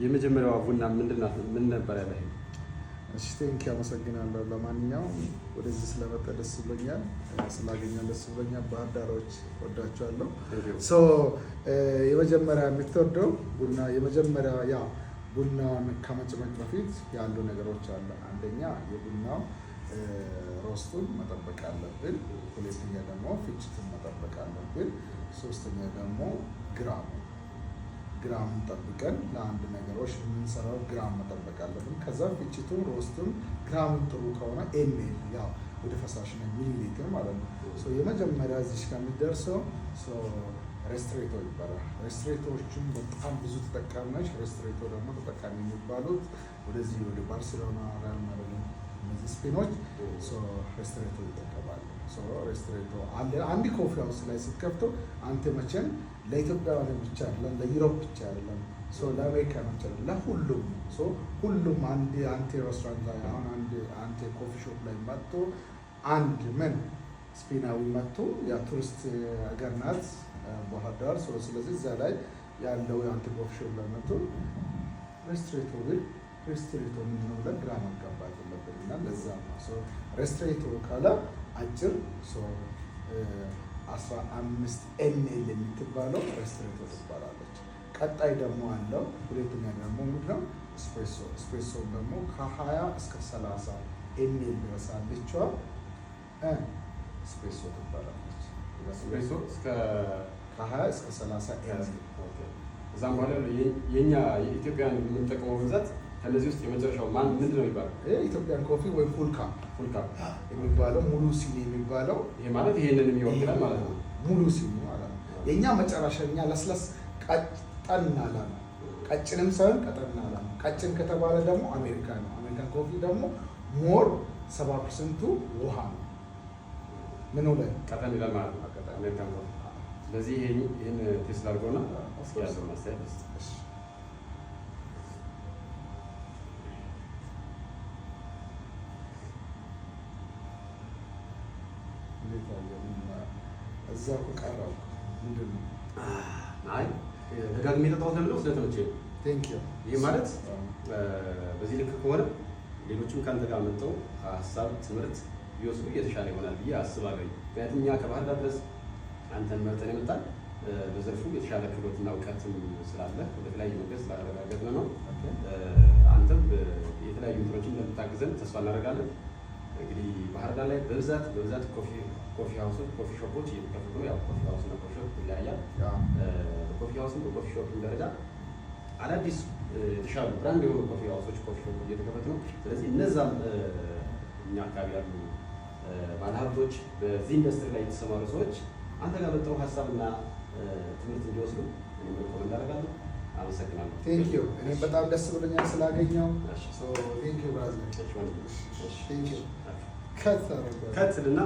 የመጀመሪያዋ ቡና ምንድናት? ምን ነበር ያለህ? እሺ ቴንኪ አመሰግናለሁ። ለማንኛውም ወደዚህ ስለመጣ ደስ ብሎኛል፣ ስላገኘ ደስ ብሎኛል። ባህር ዳሮች ወዳቸዋለሁ። የመጀመሪያ የምትወደው ቡና የመጀመሪያ ያ ቡናውን ከመጭመቅ በፊት ያሉ ነገሮች አለ። አንደኛ የቡናው ሮስቱን መጠበቅ አለብን። ሁለተኛ ደግሞ ፍጭቱን መጠበቅ አለብን። ሶስተኛ ደግሞ ግራም ጠብቀን ለአንድ ነገሮች የምንሰራው ግራም መጠበቅ አለብን። ከዛ ፍጭቱን ሮስቱን ግራሙን ጥሩ ከሆነ ኤምኤል ያው ወደ ፈሳሽ ነው ሚሊ ሊትር ማለት ነው። የመጀመሪያ እዚህ ከሚደርሰው ሬስትሬቶ ይባላል። ሬስትሬቶዎቹም በጣም ብዙ ተጠቃሚዎች ሬስትሬቶ ደግሞ ተጠቃሚ የሚባሉት ወደዚህ ወደ ባርሴሎና፣ ሪያል ማድሪድ እነዚህ ስፔኖች ሬስትሬቶ ይጠቀማሉ። ሬስትሬቶ አንድ ኮፊ ሃውስ ላይ ስትከፍተው አንተ መቼም ለኢትዮጵያውያን ብቻ አይደለም፣ ለዩሮፕ ብቻ አይደለም፣ ለአሜሪካ ብቻ አይደለም፣ ለሁሉም ሁሉም አንተ ሬስቶራንት ላይ አሁን አንተ ኮፊ ሾፕ ላይ መጥቶ አንድ ምን ስፔናዊ መጥቶ ያ ቱሪስት ሀገር ናት ባህር ዳር። ስለዚህ እዛ ላይ ያለው የአንተ ኮፊ ሾፕ ላይ መጥቶ ሬስትሬቶ ምንድነው ብለን ግራ መጋባት የለብን እና ለዛ ነው ሬስትሬቶ ካለ አጭር 15 ኤምኤል የምትባለው ሬስትሬቶ ትባላለች። ቀጣይ ደግሞ አለው ሁለተኛ ደግሞ ምንድነው ስፕሬሶ ደግሞ ከ20 እስከ 30 ኤምኤል ድረስ አለችዋ ስፕሬሶ ትባላለች። ስፕሬሶ ከ20 እስከ 30 ኤምኤል። እዛም በኋላ የኛ የኢትዮጵያን የምንጠቀመው ብዛት ከነዚህ ውስጥ የመጨረሻው ምንድን ነው የሚባለው? ኢትዮጵያን ኮፊ ወይ ፉል ካፕ የሚባለው ሙሉ ሲኒ የሚባለው ይሄ ማለት ይሄንን የሚወክላል ማለት ነው። ሙሉ ሲኒ ማለት ነው። የኛ መጨረሻ እኛ ለስለስ ቀጠን አለ ነው። ቀጭንም ሳይሆን ቀጠን አለ ነው። ቀጭን ከተባለ ደግሞ አሜሪካን ነው። አሜሪካን ኮፊ ደግሞ ሞር 70% ውሃ ነው። ምን ላይ ቀጠን ይላል ማለት ነው አሜሪካን ኮፊ። ስለዚህ ይሄን ቴስት አድርጎና እስኪ ያለው ማስተያየት እዛ ቀረው ምንድን ነው? አይ ደጋግሜ የጠጣሁት ለምንድነው? ስለተመቸኝ ነው። ይህ ማለት በዚህ ልክ ከሆነ ሌሎችም ከአንተ ጋር መጥተው ሀሳብ ትምህርት ቢወስዱ እየተሻለ ይሆናል ብዬ አስባለሁ። ምክንያቱም እኛ ከባህር ዳር ድረስ አንተን መርጠን የመጣን በዘርፉ የተሻለ ክህሎትና እውቀትም ስላለ በተለያየ መንገድ ስላረጋገጥን ነው። አንተም የተለያዩ እንትኖችን እንደምታግዘን ተስፋ እናደርጋለን። እንግዲህ ባህር ዳር ላይ በብዛት ኮፊ ሃውሶች ኮፊ ሾፖች እየተከፈቱ ነው። ያው ኮፊ ሃውስ እና ኮፊ ሾፕ ይለያያል። በኮፊ ሃውስ እና በኮፊ ሾፕ ደረጃ አዳዲስ የተሻሉ ብራንድ የሆኑ ኮፊ ሃውሶች ኮፊ ሾፕ እየተከፈቱ ነው። ስለዚህ እነዛም እኛ አካባቢ ያሉ ባለሀብቶች በዚህ ኢንዱስትሪ ላይ የተሰማሩ ሰዎች አንተ ጋር መጥተው ሀሳብና ትምህርት እንዲወስዱ እኔም ሪኮመንድ አደርጋለሁ። አመሰግናለሁ። ቴንኪዩ። እኔም በጣም ደስ ብሎኛል ስላገኘው። ቴንኪዩ ብራዘር። ከትልና